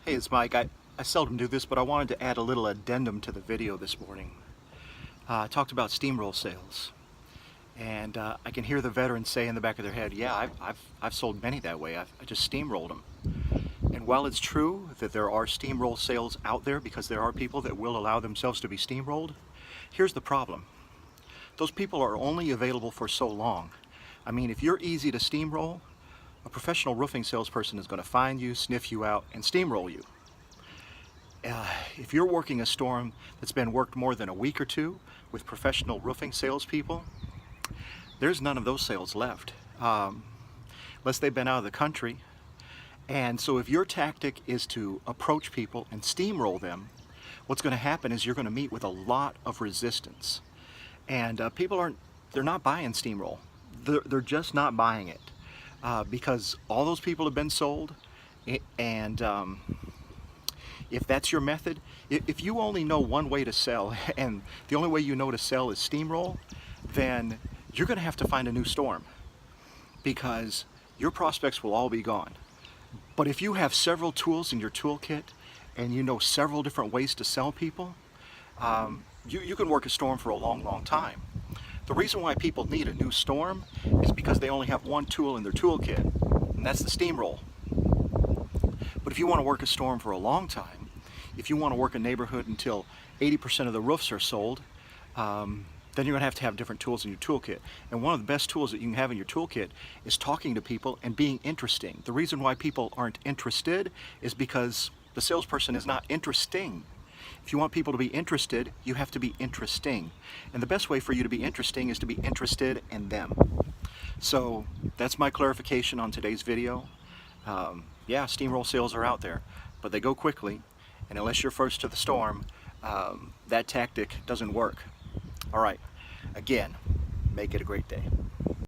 Hey, it's Mike. I seldom do this, but I wanted to add a little addendum to the video this morning. I talked about steamroll sales, and I can hear the veterans say in the back of their head, yeah, I've sold many that way. I just steamrolled them. And while it's true that there are steamroll sales out there because there are people that will allow themselves to be steamrolled, here's the problem. Those people are only available for so long. I mean, if you're easy to steamroll, a professional roofing salesperson is going to find you, sniff you out, and steamroll you. If you're working a storm that's been worked more than a week or two with professional roofing salespeople, there's none of those sales left, unless they've been out of the country. And so if your tactic is to approach people and steamroll them, what's going to happen is you're going to meet with a lot of resistance. And they're not buying steamroll. They're just not buying it because all those people have been sold. And if that's your method, if you only know one way to sell and the only way you know to sell is steamroll, then you're going to have to find a new storm because your prospects will all be gone. But if you have several tools in your toolkit and you know several different ways to sell people, you can work a storm for a long, long time. The reason why people need a new storm is because they only have one tool in their toolkit, and that's the steamroll. But if you want to work a storm for a long time, if you want to work a neighborhood until 80% of the roofs are sold, then you're going to have different tools in your toolkit. And one of the best tools that you can have in your toolkit is talking to people and being interesting. The reason why people aren't interested is because the salesperson is not interesting. If you want people to be interested, you have to be interesting. And the best way for you to be interesting is to be interested in them. So that's my clarification on today's video. Yeah, steamroll sales are out there, but they go quickly. And unless you're first to the storm, that tactic doesn't work. All right, again, make it a great day.